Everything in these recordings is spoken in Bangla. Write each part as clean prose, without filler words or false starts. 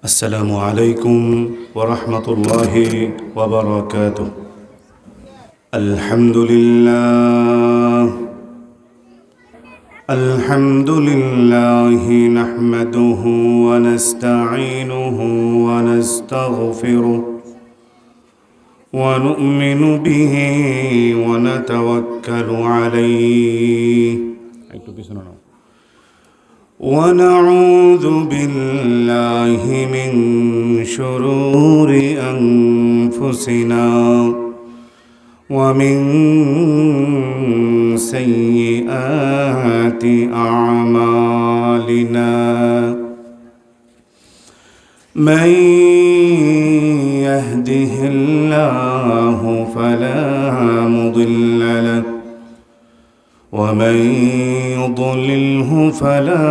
السلام عليكم ورحمة الله وبركاته. الحمد لله نحمده ونستعينه ونستغفره ونؤمن به ونتوكل عليه ونعوذ بالله من شرور أنفسنا ومن سيئات أعمالنا من يهده الله فلا مضل له ومن يضلله فلا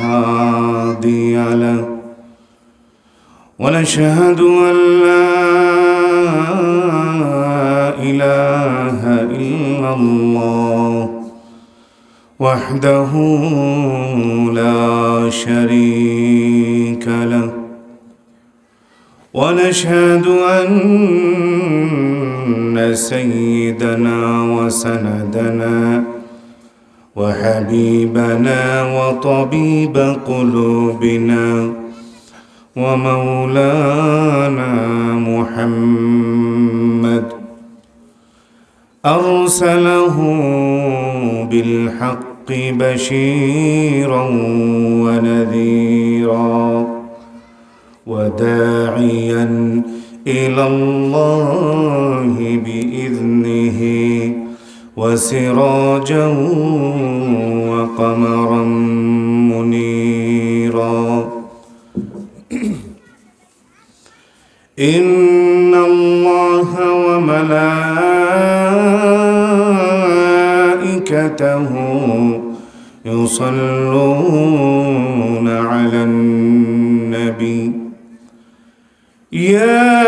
هادي له ونشهد أن لا إله إلا الله وحده لا شريك له ونشهد أن سيدنا وسندنا وحبيبنا وطبيب قلوبنا ومولانا محمد أرسله بالحق بشيرا ونذيرا وداعيا إلى الله بإذنه وسراجا وقمرا منيرا إن الله وملائكته يصلون على النبي يا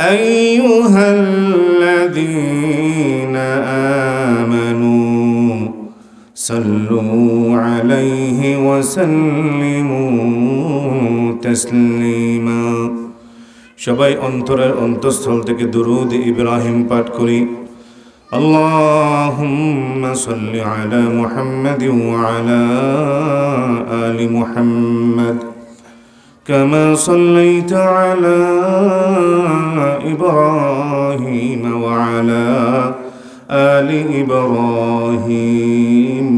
أيها الذين آمنوا صلوا عليه وسلموا تسليما সবাই অন্তরের অন্তঃস্থল থেকে দুরূদ ইব্রাহিম পাঠ করি আল্লাহুম্মা সাল্লি আলা মুহাম্মাদিন ওয়া আলা আলি মুহাম্মাদ كما صليت على إبراهيم وعلى آل إبراهيم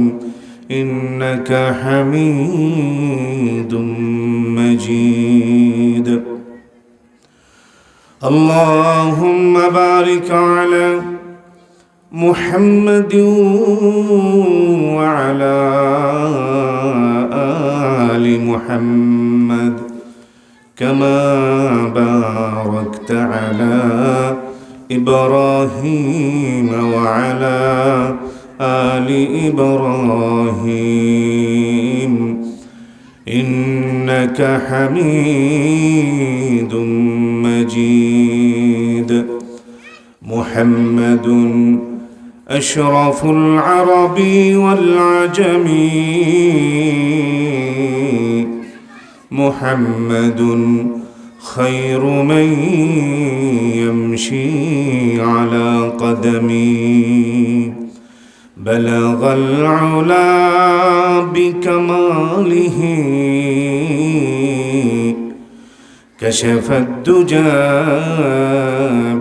إنك حميد مجيد اللهم بارك على محمد وعلى آل محمد كما باركت على إبراهيم وعلى آل إبراهيم إنك حميد مجيد محمد أشرف العرب والعجم محمد خير من يمشي على قدمي بلغ العلا بكماله كشف الدجى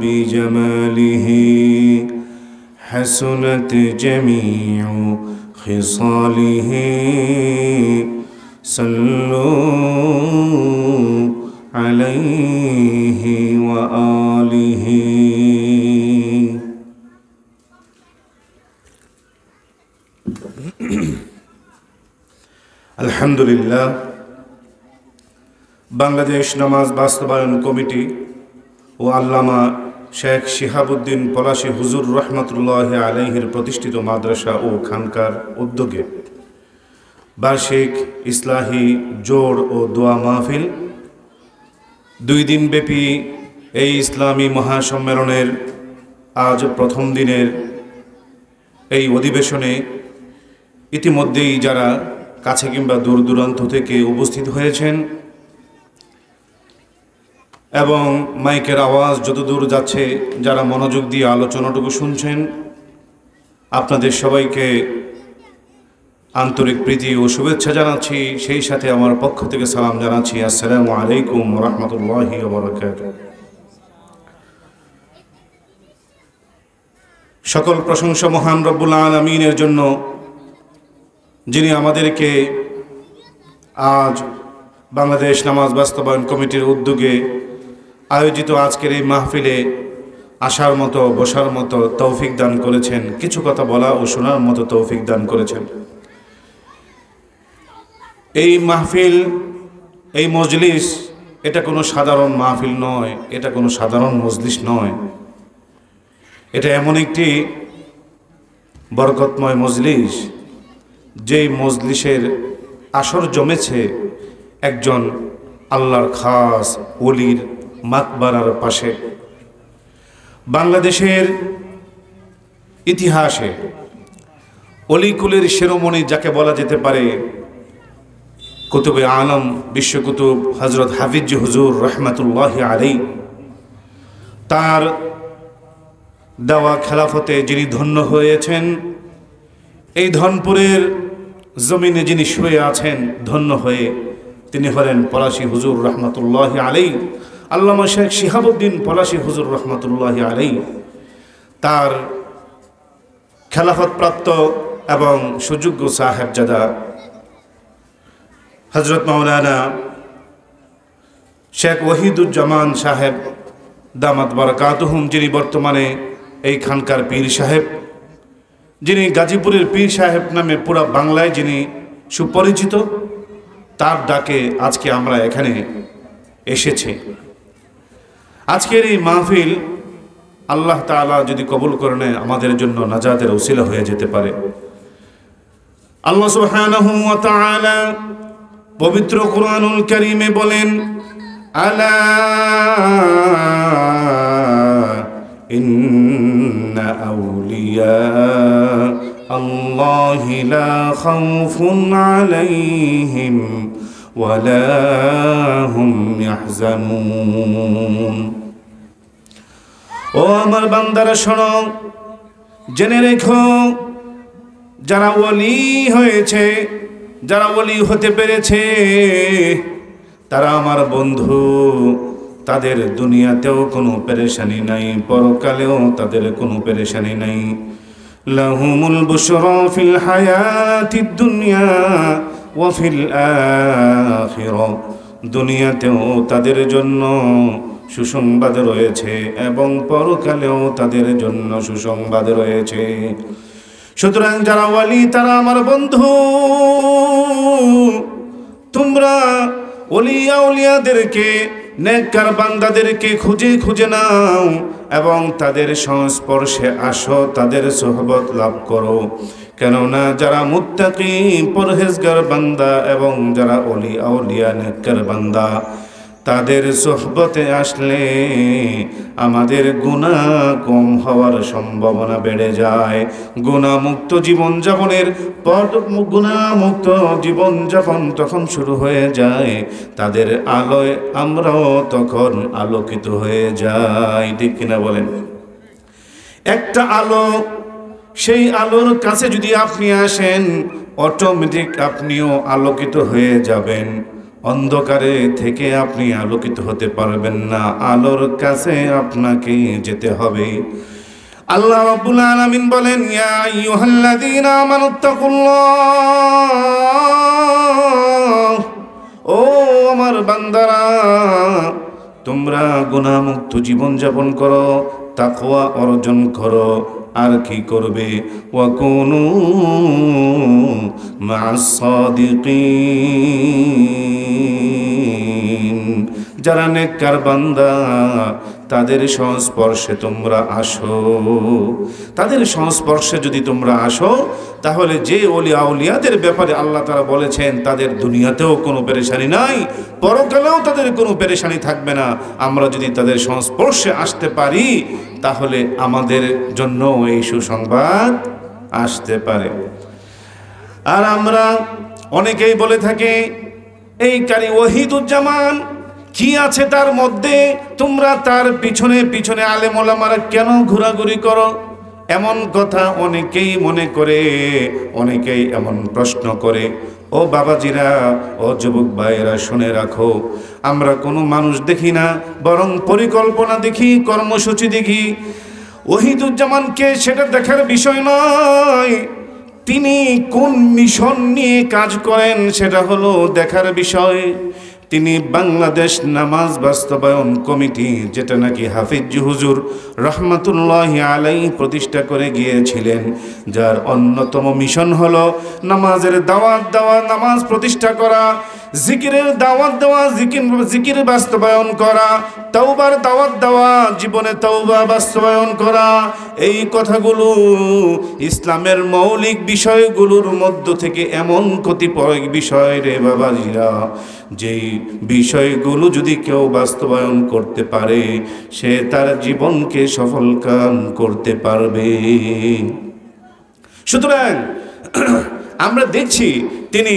بجماله حسنت جميع خصاله صلوا عليه وآله আলহামদুলিল্লাহ বাংলাদেশ নামাজ বাস্তবায়ন কমিটি ও আল্লামা শেখ শিহাবুদ্দিন পলাশী হুজুর রহমতুল্লাহি আলাইহির প্রতিষ্ঠিত মাদ্রাসা ও খানকার উদ্যোগে বার্ষিক ইসলাহি জোড় ও দোয়া মাহফিল 2 দিনব্যাপী এই ইসলামী মহাসম্মেলনের আজ প্রথম দিনের এই অধিবেশনে ইতিমধ্যেই যারা কাছে কিংবা দূর দূরান্ত থেকে উপস্থিত হয়েছেন এবং মাইকের আওয়াজ যত দূর যাচ্ছে যারা মনোযোগ দিয়ে আলোচনাটুকু শুনছেন, আপনাদের সবাইকে আন্তরিক প্রীতি ও শুভেচ্ছা জানাচ্ছি। সেই সাথে আমার পক্ষ থেকে সালাম জানাচ্ছি, আসসালামু আলাইকুম ওয়া রাহমাতুল্লাহি ওয়া বারাকাতুহু। সকল প্রশংসা মহান রব্বুল আলামিনের জন্য, যিনি আমাদেরকে আজ বাংলাদেশ নামাজ বাস্তবায়ন কমিটির উদ্যোগে আয়োজিত আজকের এই মাহফিলে আসার মতো, বসার মতো তৌফিক দান করেছেন, কিছু কথা বলা ও শোনার মতো তৌফিক দান করেছেন। এই মাহফিল, এই মজলিস, এটা কোনো সাধারণ মাহফিল নয়, এটা কোনো সাধারণ মজলিস নয়। এটা এমন একটি বরকতময় মজলিস, যেই মজলিসের আসর জমেছে একজন আল্লাহর খাস ওলির মাকবারার পাশে। বাংলাদেশের ইতিহাসে অলিকুলের শিরোমণি যাকে বলা যেতে পারে, কুতুবে আলম, বিশ্বকুতুব হযরত হাফিজ হুজুর রহমাতুল্লাহি আলাইহি, তার দেওয়া খেলাফতে যিনি ধন্য হয়েছেন, এই ধনপুরের জমিনে যিনি শুয়ে আছেন ধন্য হয়ে, তিনি হলেন পলাশী হুজুর রহমাতুল্লাহি আলাইহি, আল্লামা শেখ শিহাবুদ্দিন পলাশী হুজুর রহমাতুল্লাহি আলাইহি। তার খেলাফত প্রাপ্ত এবং সুযোগ্য সাহেবজাদা হযরত মাওলানা শেখ ওয়াহিদুজ্জামান সাহেব দামাত বারাকাতুহুম, যিনি বর্তমানে এই খানকার পীর সাহেব, যিনি গাজীপুরের পীর সাহেব নামে পুরা বাংলায় যিনি সুপরিচিত, তার ডাকে আজকে আমরা এখানে এসেছি। আজকের এই মাহফিল আল্লাহ তাআলা যদি কবুল করে নেয়, আমাদের জন্য নাজাতের উসিলা হয়ে যেতে পারে। আল্লাহ সুবহানাহু ওয়া তাআলা পবিত্র কুরআনুল কারীমে বলেন, আলা ইন্না আউলিয়া আল্লাহি লা খাউফুন আলাইহিম ওয়া লা হুম ইয়াহজানুন। ও আমার বান্দারা শোনো, জেনে রেখো, যারা ওলি হয়েছে, যারা ওলি হতে পেরেছে, তারা আমার বন্ধু। তাদের দুনিয়াতেও কোনো পেরেশানি নাই, পরকালেও তাদের কোনো পেরেশানি নাই। লাহুমুল বুশরা ফিল হায়াতিদ দুনিয়া ওয়া ফিল আখিরা, দুনিয়াতেও তাদের জন্য সুসংবাদ রয়েছে এবং পরকালেও তাদের জন্য সুসংবাদ রয়েছে। সুতরাং যারা ওয়ালি তারা আমার বন্ধু। তোমরা ওলিয়া উলিয়াদেরকে, নেককার বান্দাদেরকে খুঁজে খুঁজে নাও এবং তাদের সংস্পর্শে আসো, তাদের সোহবত লাভ করো। কেননা যারা মুত্তাকি পরহেজগার বান্দা এবং যারা ওলি আউলিয়া নেককার বান্দা, তাদের সোহবতে আসলে আমাদের গুনাহ কম হওয়ার সম্ভাবনা বেড়ে যায়। গুনাহমুক্ত জীবনযাপনের পথ, গুনাহমুক্ত জীবনযাপন তখন শুরু হয়ে যায়। তাদের আলোয় আমরাও তখন আলোকিত হয়ে যাই, ঠিক কিনা বলেন? একটা আলো, সেই আলোর কাছে যদি আপনি আসেন, অটোমেটিক আপনিও আলোকিত হয়ে যাবেন। অন্ধকারে থেকে আপনি আলোকিত হতে পারবেন না, আলোর কাছে আপনাকে যেতে হবে। আল্লাহ রাব্বুল আলামিন বলেন, ইয়া আইয়ুহাল্লাযীনা আমানুত্তাকুল্লাহ, ও আমার বান্দারা, তোমরা গুনাহমুক্ত জীবনযাপন করো, তাকওয়া অর্জন করো। আর কি করবে? ওয়াকুনু মা'আস সাদিকিন, যারা নেককার বান্দা তাদের সংস্পর্শে তোমরা আসো। তাদের সংস্পর্শে যদি তোমরা আসো, তাহলে যে ওলিয়া আউলিয়াদের ব্যাপারে আল্লাহ তাআলা বলেছেন তাদের দুনিয়াতেও কোনো পেরেশানি নাই, পরকালেও তাদের কোনো পেরেশানি থাকবে না। আমরা যদি তাদের সংস্পর্শে আসতে পারি, তাহলে আমাদের জন্য এই সুসংবাদ আসতে পারে। আর আমরা অনেকেই বলে থাকে এই কারি ওয়াহিদুজ্জামান কি আছে তার মধ্যে, তোমরা তার পিছনে পিছনে আলেম ওলামারা কেন ঘোরাঘুরি করো? এমন কথা অনেকেই মনে করে, অনেকেই এমন প্রশ্ন করে। ও বাবাজিরা, ও যুবক ভাইয়েরা, শুনে রাখো, আমরা কোনো মানুষ দেখি না, বরং পরিকল্পনা দেখি, কর্মসূচি দেখি। ওয়াহিদুজ্জামানকে সেটা দেখার বিষয় নয়, তিনি কোন মিশন নিয়ে কাজ করেন সেটা হলো দেখার বিষয়। তিনি বাংলাদেশ নামাজ বাস্তবায়ন কমিটি, যেটা নাকি হাফিজ হুজুর রহমাতুল্লাহি আলাইহি প্রতিষ্ঠা করে গিয়েছিলেন, যার অন্যতম মিশন হলো নামাজের দাওয়াত দেওয়া, নামাজ প্রতিষ্ঠা করা, জিকিরের দাওয়াত দেওয়া, জিকির বাস্তবায়ন করা, তওবার দাওয়াত দেওয়া, জীবনে তওবা বাস্তবায়ন করা। এই কথাগুলো ইসলামের মৌলিক বিষয়গুলোর মধ্য থেকে এমন কতিপয় বিষয় রে বাবাজিরা, যেই বিষয়গুলো যদি কেউ বাস্তবায়ন করতে পারে, সে তার জীবনকে সফল কাম করতে পারবে। সুতরাং আমরা দেখছি তিনি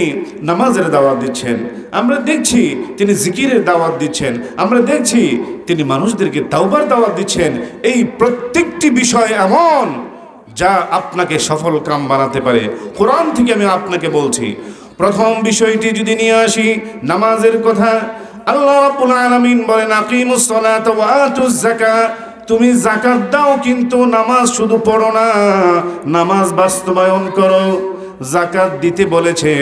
নামাজের দাওয়াত দিচ্ছেন, আমরা দেখছি তিনি জিকিরের দাওয়াত দিচ্ছেন, আমরা দেখছি তিনি মানুষদেরকে তাওবার দাওয়াত দিচ্ছেন। এই প্রত্যেকটি বিষয় এমন যা আপনাকে সফল কাম বানাতে পারে। কোরআন থেকে আমি আপনাকে বলছি, প্রথম বিষয়টি যদি নিয়ে আসি নামাজের কথা, আল্লাহ রাব্বুল আলামিন বলেন আকিমুস সালাতা ওয়া আতুজ যাকাত। তুমি যাকাত দাও, কিন্তু নামাজ শুধু পড়ো না, নামাজ বাস্তবায়ন করো। যাকাত দিতে বলেছে,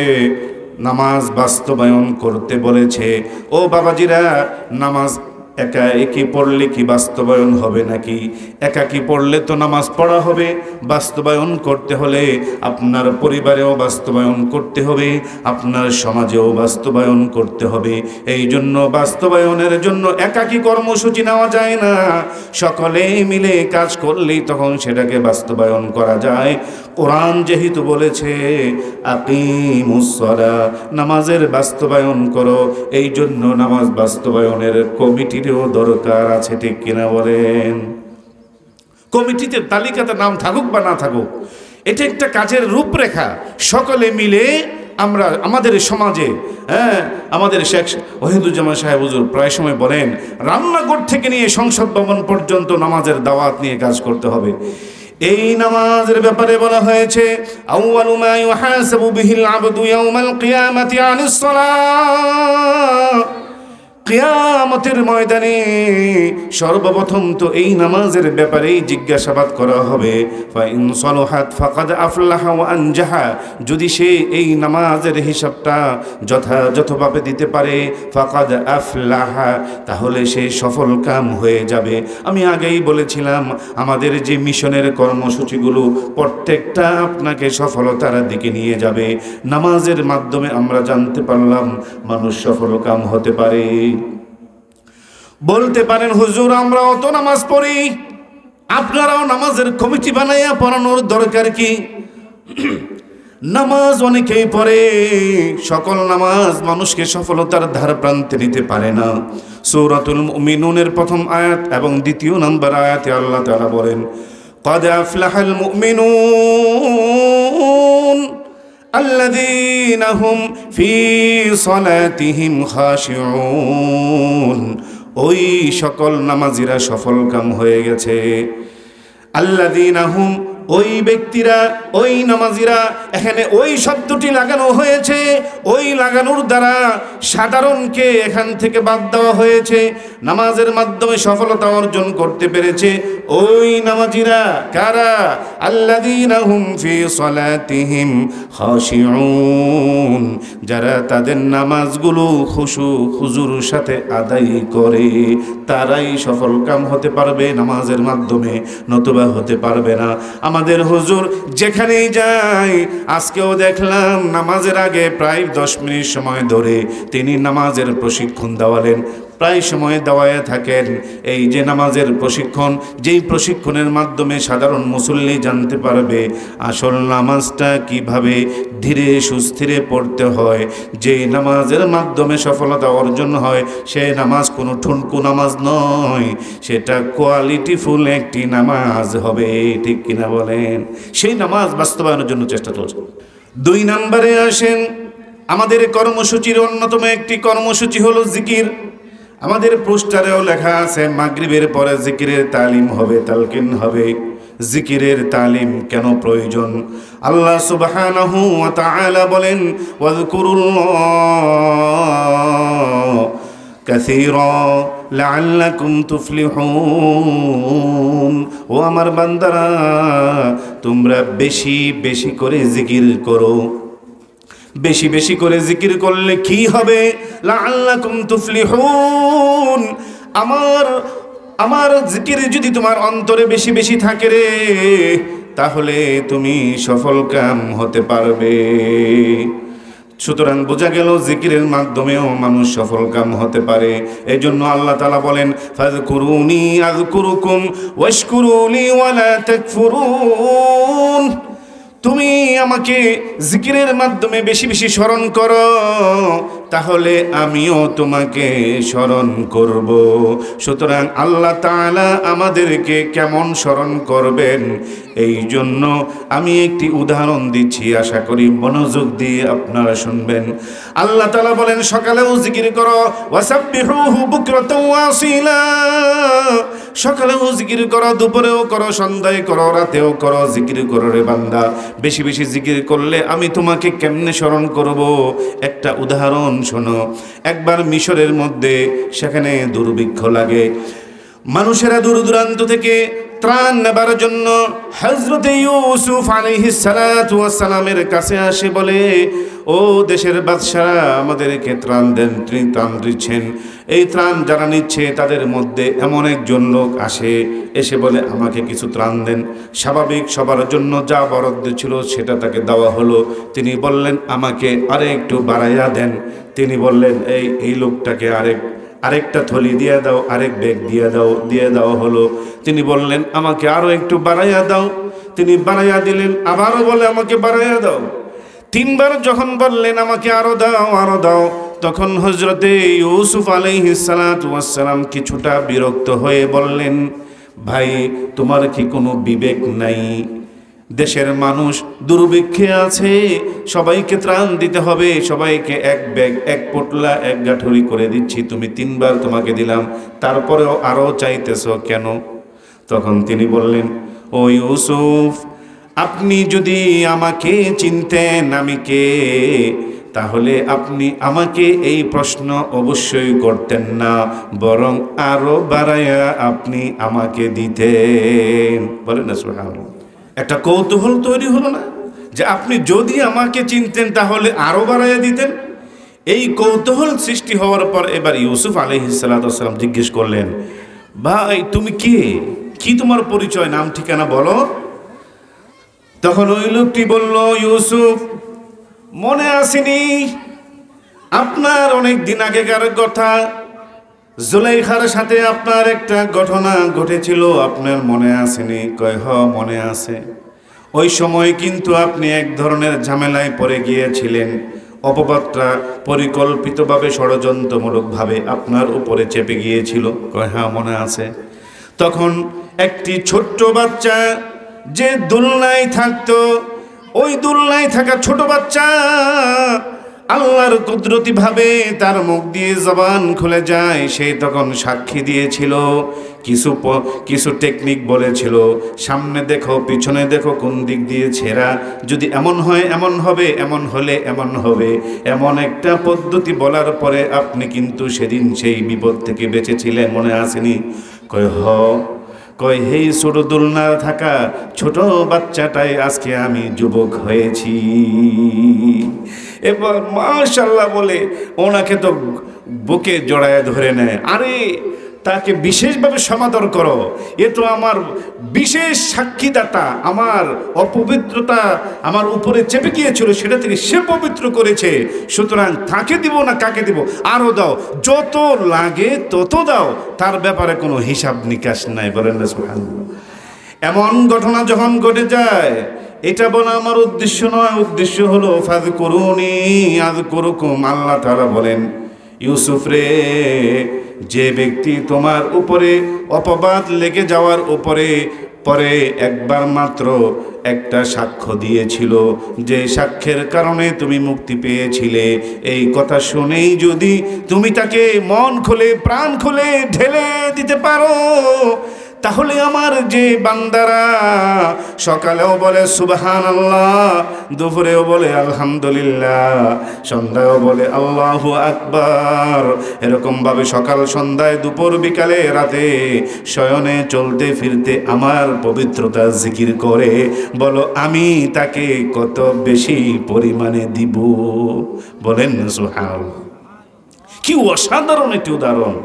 নামাজ বাস্তবায়ন করতে বলেছে। ও বাবাজিরা, নামাজ একা একই পড়লে কি বাস্তবায়ন হবে নাকি? একাকি পড়লে তো নামাজ পড়া হবে, বাস্তবায়ন করতে হলে আপনার পরিবারেও বাস্তবায়ন করতে হবে, আপনার সমাজেও বাস্তবায়ন করতে হবে। এই জন্য বাস্তবায়নের জন্য একাকি কর্মসূচি নেওয়া যায় না, সকলে মিলে কাজ করলেই তখন সেটাকে বাস্তবায়ন করা যায়। কোরআন যেহেতু বলেছে আকিমুস সালাহ, নামাজের বাস্তবায়ন করো, এই জন্য নামাজ বাস্তবায়নের কমিটিরও দরকার আছে, ঠিক কিনা বলেন? কমিটিতে তালিকাতে নাম থাকুক বা না থাকুক, এটা একটা কাজের রূপরেখা। সকলে মিলে আমরা আমাদের সমাজে, আমাদের শেখ ওয়াহিদুজ্জামান সাহেব হুজুর প্রায় সময় বলেন, রান্নাঘর থেকে নিয়ে সংসদ ভবন পর্যন্ত নামাজের দাওয়াত নিয়ে কাজ করতে হবে। এই নামাজের ব্যাপারে বলা হয়েছে আউয়ালু মা ইউহাসাবু বিহিল আবদু ইয়াউমাল কিয়ামাতি আনিস সালাহ। কিয়ামতের ময়দানে সর্বপ্রথম তো এই নামাজের ব্যাপারেই জিজ্ঞাসাবাদ করা হবে। ফাইন সলহাত ফাকাদ আফলাহা ওয়া আনজাহা, যদি সে এই নামাজের হিসাবটা যথাযথভাবে দিতে পারে, ফাকাদ আফলাহা, তাহলে সে সফল কাম হয়ে যাবে। আমি আগেই বলেছিলাম, আমাদের যে মিশনের কর্মসূচিগুলো প্রত্যেকটা আপনাকে সফলতার দিকে নিয়ে যাবে। নামাজের মাধ্যমে আমরা জানতে পারলাম মানুষ সফল কাম হতে পারে। বলতে পারেন হুজুর আমরা অত নামাজ পড়ি, আপনারাও নামাজের কমিটি বানাইয়া পড়ানোর দরকার কি? নামাজ অনেকেই পড়ে, সকল নামাজ মানুষকে সফলতার ধার প্রান্তে নিতে পারে না। সূরাতুল মুমিনুনের প্রথম আয়াত এবং দ্বিতীয় নম্বর আয়াতে আল্লাহ তাআলা বলেন ক্বাদ আফলাহাল মুমিনুন আল্লাযীনা হুম ফী সালাতিহিম খাশিউন। ওই সকল নামাজিরা সফল কাম হয়ে গেছে। আল্লাযীনা হুম, ওই ব্যক্তিরা, ওই নামাজিরা, এখানে ওই শব্দটি লাগানো হয়েছে, ওই লাগানোর দ্বারা সাধারণকে এখান থেকে বাদ দেওয়া হয়েছে। নামাজের মাধ্যমে সফলতা অর্জন করতে পেরেছে ওই নামাজিরা। কারা? আল্লাযীনা হুম ফী সালাতিহিম খাশিউন, যারা তাদের নামাজগুলো খুশু হুজুর সাথে আদায় করে, তারাই সফল কাম হতে পারবে নামাজের মাধ্যমে, নতুবা হতে পারবে না। আমাদের হুজুর যেখানেই যায়, আজকেও দেখলাম নামাজের আগে প্রায় 10 মিনিট সময় ধরে তিনি নামাজের প্রশিক্ষণ দেওয়ালেন, প্রায় সময় দেওয়ায় থাকেন। এই যে নামাজের প্রশিক্ষণ, যেই প্রশিক্ষণের মাধ্যমে সাধারণ মুসল্লি জানতে পারবে আসল নামাজটা কিভাবে ধীরে সুস্থিরে পড়তে হয়, যে নামাজের মাধ্যমে সফলতা অর্জন হয়, সে নামাজ কোনো ঠুনকু নামাজ নয়, সেটা কোয়ালিটিফুল একটি নামাজ হবে, ঠিক কিনা বলেন? সেই নামাজ বাস্তবায়নের জন্য চেষ্টা চলছে। 2 নম্বরে আসেন আমাদের কর্মসূচির অন্যতম একটি কর্মসূচি হলো জিকির। আমাদের পোস্টারেও লেখা আছে মাগরিবের পরে জিকিরের তালিম হবে, তালকিন হবে। জিকিরের তালিম কেন প্রয়োজন? আল্লাহ সুবহানাহু ওয়া তাআলা বলেন, ওয়াযকুরুল্লাহ কাসীরা লাআল্লাকুম তুফলিহুন। ও আমার বান্দারা, তোমরা বেশি বেশি করে জিকির করো। বেশি বেশি করে জিকির করলে কি হবে? লাআল্লাকুম তুফলিহুন। আমার জিকির যদি তোমার অন্তরে বেশি বেশি থাকে রে, তাহলে তুমি সফল কাম হতে পারবে। সুতরাং বোঝা গেল জিকিরের মাধ্যমেও মানুষ সফল কাম হতে পারে। এই জন্য আল্লাহ তাআলা বলেন, ফাযকুরুনি আযকুরুকুম ওয়াশকুরুলি ওয়ালা তাকফুরুন। তুমি আমাকে জিকিরের মাধ্যমে বেশি বেশি স্মরণ করো, তাহলে আমিও তোমাকে স্মরণ করব। সুতরাং আল্লাহ তাআলা আমাদেরকে কেমন স্মরণ করবেন, এই জন্য আমি একটি উদাহরণ দিচ্ছি, আশা করি মনোযোগ দিয়ে আপনারা শুনবেন। আল্লাহ তাআলা বলেন, সকালেও জিকির করো, ওয়াসাব্বিহুহু বুকরাতাও ওয়াসিলা। সকালেও জিকির করো, দুপুরেও করো, সন্ধ্যায় করো, রাতেও করো, জিকির করো রে বান্দা। বেশি বেশি জিকির করলে আমি তোমাকে কেমনে স্মরণ করব? একটা উদাহরণ শোনো। একবার মিশরের মধ্যে সেখানে দুর্ভিক্ষ লাগে। মানুষেরা দূর দূরান্ত থেকে ত্রাণ নেবার জন্য হযরতে ইউসুফ আলাইহিস সালাতু ওয়াস সালামের কাছে আসে, বলে, ও দেশের বাদশা, আমাদেরকে ত্রাণ দেন। তিনি ত্রাণ দিচ্ছেন। এই ত্রাণ যারা নিচ্ছে তাদের মধ্যে এমন একজন লোক আসে, এসে বলে, আমাকে কিছু ত্রাণ দেন। স্বাভাবিক সবার জন্য যা বরাদ্দ ছিল সেটা তাকে দেওয়া হলো। তিনি বললেন, আমাকে আরেকটু বাড়াইয়া দেন। তিনি বললেন, এই লোকটাকে আরেকটা থলি দিয়ে দাও, আরেক ব্যাগ দিয়ে দাও হলো। তিনি বললেন, আমাকে আরো একটু বাড়াইয়া দাও। তিনি বাড়াইয়া দিলেন। আবারও বলে, আমাকে বাড়াইয়া দাও। তিনবার যখন বললেন, আমাকে আরো দাও, তখন হযরতে ইউসুফ আলাইহিস সালাতু ওয়াস সালাম কিছুটা বিরক্ত হয়ে বললেন, ভাই, তোমার কি কোনো বিবেক নাই? দেশের মানুষ দুর্ভিক্ষে আছে, সবাইকে ত্রাণ দিতে হবে, সবাইকে এক ব্যাগ, এক পোটলা, এক গাঠুরি করে দিচ্ছি, তুমি তিনবার তোমাকে দিলাম, তারপরেও আরও চাইতেছো কেন? তখন তিনি বললেন, ও ইউসুফ, আপনি যদি আমাকে চিনতেন আমি কে, তাহলে আপনি আমাকে এই প্রশ্ন অবশ্যই করতেন না, বরং আরো বাড়াইয়া আপনি আমাকে দিতেন। বলেন না সুবহানাল্লাহ। একটা কৌতূহল তৈরি হলো না, যে আপনি যদি আমাকে চিনতেন তাহলে আরো বাড়াইয়া দিতেন। এই কৌতূহল সৃষ্টি হওয়ার পর এবার ইউসুফ আলাইহিস সালাতু ওয়াস সালাম জিজ্ঞেস করলেন, ভাই, তুমি কে? কি তোমার পরিচয়, নাম ঠিকানা বলো। তখন ওই লোকটি বলল, ইউসুফ, মনে আসেনি আপনার অনেক দিন আগেকার কথা, জুলাইখার সাথে আপনার একটা ঘটনা ঘটেছিল, আপনার মনে আসেনি? কয়, হ, মনে আছে। ওই সময় কিন্তু আপনি এক ধরনের ঝামেলায় পড়ে গিয়েছিলেন। অপবাদটা পরিকল্পিতভাবে, ষড়যন্ত্রমূলকভাবে আপনার উপরে চেপে গিয়েছিল। কয়, হ্যাঁ, মনে আছে। তখন একটি ছোট্ট বাচ্চা যে দোলনায় থাকতো, ওই দোলনায় থাকা ছোট বাচ্চা আল্লাহর কুদরতি ভাবে তার মুখ দিয়ে জবান খুলে যায়। সে তখন সাক্ষী দিয়েছিল, কিছু টেকনিক বলেছিল, সামনে দেখো, পিছনে দেখো, কোন দিক দিয়ে ছেঁড়া, যদি এমন হয় এমন হবে, এমন হলে এমন হবে, এমন একটা পদ্ধতি বলার পরে আপনি কিন্তু সেদিন সেই বিপদ থেকে বেঁচেছিলেন, মনে আসেনি? কয়, হ। কয়, হেই ছোট দোলনা থাকা ছোট বাচ্চাটাই আজকে আমি যুবক হয়েছি। এবার মাশাআল্লাহ বলে ওনাকে তো বুকে জড়ায় ধরে নেয়। আরে, তাকে বিশেষভাবে সমাদর করো, এ তো আমার বিশেষ সাক্ষীদাতা, আমার অপবিত্রতা আমার উপরে চেপে গিয়েছিল, সেটা থেকে সে পবিত্র করেছে, সুতরাং তাকে দিব না কাকে দিব, আরও দাও, যত লাগে তত দাও, তার ব্যাপারে কোনো হিসাব নিকাশ নাই। বলেন না সুবহানাল্লাহ। এমন ঘটনা যখন ঘটে যায়, এটা বলা আমার উদ্দেশ্য নয়, উদ্দেশ্য হলো ফাযকুরুনি আযকুরুকুম। আল্লাহ তাআলা বলেন, ইউসুফ রে, যে ব্যক্তি তোমার উপরে অপবাদ লেগে যাওয়ার উপরে পরে একবার মাত্র একটা সাক্ষ্য দিয়েছিল, যে সাক্ষ্যের কারণে তুমি মুক্তি পেয়েছিলে। এই কথা শুনেই যদি তুমি তাকে মন খুলে প্রাণ খুলে ঢেলে দিতে পারো, তাহলে আমার যে বান্দারা সকালেও বলে সুবহানাল্লাহ, দুপুরেও বলে আলহামদুলিল্লাহ, সন্ধ্যায়ও বলে আল্লাহু আকবার, এরকমভাবে সকাল সন্ধ্যায় দুপুর বিকালে রাতে শয়নে চলতে ফিরতে আমার পবিত্রতা জিকির করে, বলো আমি তাকে কত বেশি পরিমাণে দিব। বলেন সুবহানাল্লাহ। কি অসাধারণ একটি উদাহরণ।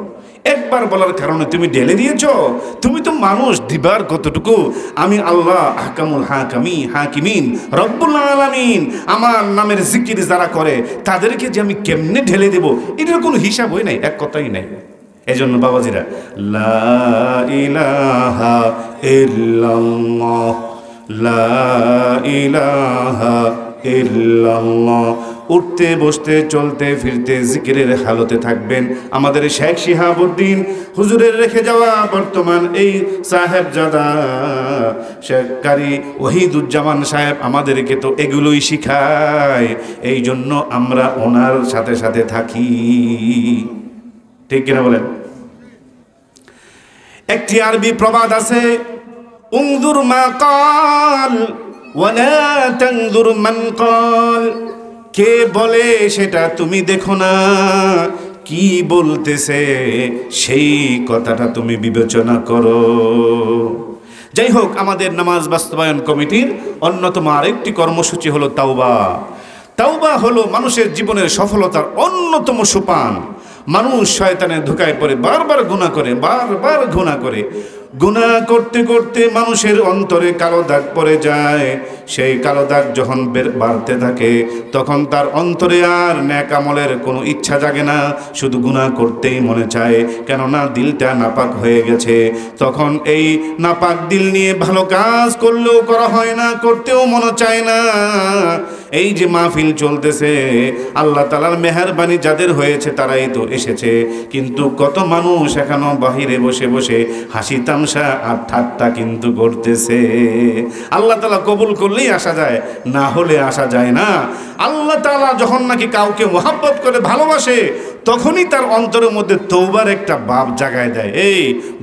একবার বলার কারণে তুমি ঢেলে দিয়েছ। তুমি তো মানুষ, দিবার কতটুকু। আমি আল্লাহ আহকামুল হাকিমিন রব্বুল আলামিন, আমার নামের জিকির যারা করে তাদেরকে যে আমি কেমনে ঢেলে দেব, এটার কোনো হিসাব হয় নাই, এক কথাই নাই। এজন্য বাবাজিরা, লা ইলাহা ইল্লাল্লাহ, লা ইলাহা ইল্লাল্লাহ। উঠতে বসতে চলতে ফিরতে জিকিরের হালতে থাকবেন। আমাদের শেখ শিহাবুদ্দিন হুজুরের রেখে যাওয়া বর্তমান এই সাহেবজাদা শেখ কারি ওহিদুজ্জামান সাহেব আমাদেরকে তো এগুলোই শিখায়। এই জন্য আমরা ওনার সাথে সাথে থাকি, ঠিক কিনা বলেন? একটি আরবি প্রবাদ আছে, উনজুর মা কাল ওয়ালা তানজুর মান কাল। কে বলে সেটা তুমি দেখো না, কি বলতেছে সেই কথাটা তুমি বিবেচনা করো। যাই হোক, আমাদের নামাজ বাস্তবায়ন কমিটির অন্যতম আরেকটি কর্মসূচি হলো তাওবা। তাওবা হলো মানুষের জীবনের সফলতার অন্যতম সোপান। মানুষ শয়তানের ধোঁকায় পড়ে বারবার গুনাহ করে, বারবার গুনাহ করে। গুনাহ করতে করতে মানুষের অন্তরে কালো দাগ পড়ে যায়। সেই কালো দাগ যখন বাড়তে থাকে, তখন তার অন্তরে আর নেক আমলের কোনো ইচ্ছা জাগে না, শুধু গুনাহ করতেই মনে চায়, কেননা দিলটা নাপাক হয়ে গেছে। তখন এই নাপাক দিল নিয়ে ভালো কাজ করলেও করা হয় না, করতেও মনে চায় না। এই যে মাহফিল চলতেছে, আল্লাহ তাআলার মেহেরবানি যাদের হয়েছে তারাই তো এসেছে, কিন্তু কত মানুষ এখনো বাহিরে বসে বসে হাসি তামসা আর ঠাট্টা কিন্তু করতেছে। আল্লাহ তাআলা কবুল করলেই আসা যায়, না হলে আসা যায় না। আল্লাহ তাআলা যখন নাকি কাউকে মোহাব্বত করে ভালোবাসে, তখনই তার অন্তরের মধ্যে তওবার একটা ভাব জাগায় দেয়। এই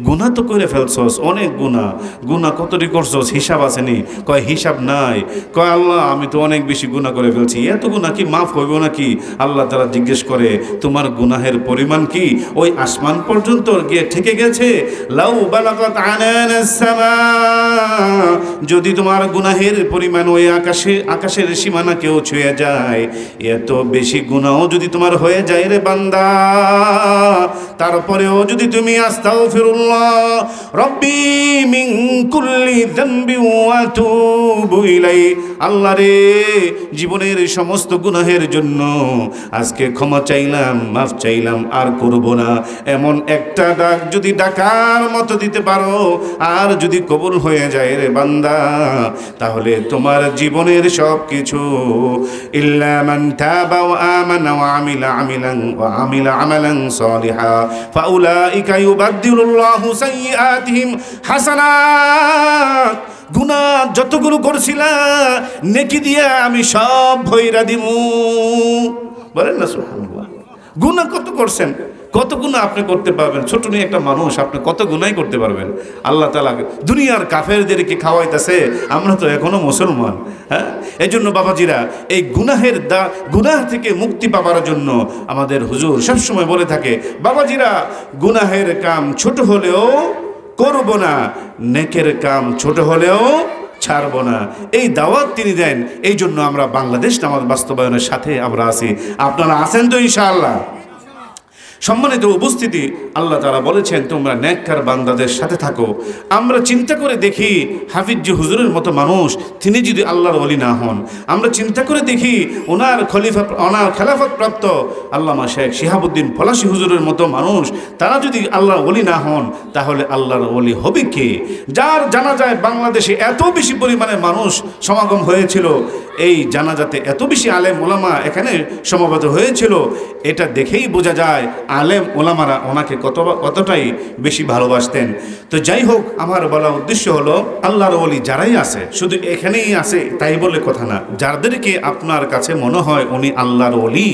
গুনাহ তো করে ফেলছস, অনেক গুনাহ, গুনাহ কতটি করছস হিসাব আসেনি? কয় হিসাব নাই। কয় আল্লাহ আমি তো অনেক বেশি গুনাহ করে ফেলছি, এত গুনাহ কি মাফ হইব নাকি? আল্লাহ তাআলা জিজ্ঞেস করে তোমার গুনাহের পরিমাণ কি ওই আসমান পর্যন্ত গিয়ে ঠেকে গেছে? লাউ বালাগাত আনানাস সামা, যদি তোমার গুনাহের পরিমাণ ওই আকাশের সীমানা কেউ ছুঁয়ে যায়, এত বেশি গুনাহ যদি তোমার হয়ে যায় রে বান্দা, তারপরেও যদি তুমি আস্তাগফিরুল্লাহ রব্বি মিন কুল্লি যামবি ওয়া তুবু ইলাই, আল্লাহ রে জীবনের সমস্ত গুনাহের জন্য আজকে ক্ষমা চাইলাম, মাফ চাইলাম, আর করব না, এমন একটা ডাক যদি ডাকার মতো দিতে পারো, আর যদি কবুল হয়ে যায় রে বান্দা, তাহলে তোমার জীবনের সব কিছু ইল্লা মান তাবা ওয়া আমানা ওয়া আমিলা আমালান সালিহা ফাউলাইকা ইউবাদদিলুল্লাহু সাইয়্যাতিহিম হাসানাত। গুনাহ যতগুলো করছিলা নেকি দিয়া আমি সব ভইরা দিমু। বলেন না সুবহানাল্লাহ। গুনাহ কত করছেন, কত গুনাহ আপনি করতে পারবেন? ছোট নিয়ে একটা মানুষ, আপনি কত গুনাহই করতে পারবেন। আল্লাহ তাআলা দুনিয়ার কাফেরদেরকে খাওয়াইতেছে, আমরা তো এখনো মুসলমান। হ্যাঁ, এই জন্য বাবাজিরা, এই গুনাহ থেকে মুক্তি পাবার জন্য আমাদের হুজুর সবসময় বলে থাকে, বাবাজিরা গুনাহের কাম ছোট হলেও করব না, নেকের কাম ছোট হলেও ছাড়ব না, এই দাওয়াত তিনি দেন। এই জন্য আমরা বাংলাদেশ নামাজ বাস্তবায়নের সাথে আমরা আছি। আপনারা আছেন তো ইনশাআল্লাহ? সম্মানিত উপস্থিতি, আল্লাহ তাআলা বলেছেন তোমরা নেককার বান্দাদের সাথে থাকো। আমরা চিন্তা করে দেখি, হাফিজ হুজুরের মতো মানুষ তিনি যদি আল্লাহর ওলি না হন, আমরা চিন্তা করে দেখি ওনার খেলাফত প্রাপ্ত আল্লামা শেখ শিহাবুদ্দিন পলাশী হুজুরের মতো মানুষ তারা যদি আল্লাহর ওলি না হন, তাহলে আল্লাহর ওলি হবে কে? যার জানা যায় বাংলাদেশে এত বেশি পরিমাণে মানুষ সমাগম হয়েছিল, এই জানাজাতে এত বেশি আলেম ওলামা এখানে সমবেত হয়েছিল, এটা দেখেই বোঝা যায় আলেম ওলামারা ওনাকে কতটাই বেশি ভালোবাসতেন। তো যাই হোক, আমার বলা উদ্দেশ্য হলো আল্লাহর ওলি যারাই আছে, শুধু এখানেই আছে তাই বলে কথা না, যাদেরকে আপনার কাছে মনে হয় উনি আল্লাহর ওলি,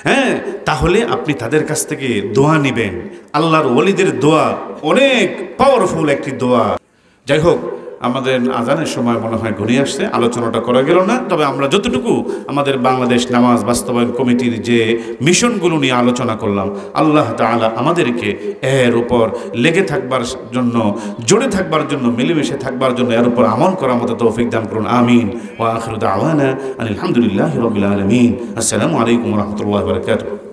হ্যাঁ, তাহলে আপনি তাদের কাছ থেকে দোয়া নেবেন। আল্লাহর ওলিদের দোয়া অনেক পাওয়ারফুল একটি দোয়া। যাই হোক, আমাদের আজানের সময় মনে হয় ঘনিয়ে আসছে, আলোচনাটা করা গেল না। তবে আমরা যতটুকু আমাদের বাংলাদেশ নামাজ বাস্তবায়ন কমিটির যে মিশনগুলো নিয়ে আলোচনা করলাম, আল্লাহ তাআলা আমাদেরকে এর উপর লেগে থাকবার জন্য, জোরে থাকবার জন্য, মিলেমিশে থাকবার জন্য, এর উপর আমল করার মতো তৌফিক দান করুন। আমিন। ওয়া আখিরু দাওয়ানা আলহামদুলিল্লাহি রাব্বিল আলামিন। আসসালামু আলাইকুম ওয়া রাহমাতুল্লাহি ওয়া বারাকাতুহু।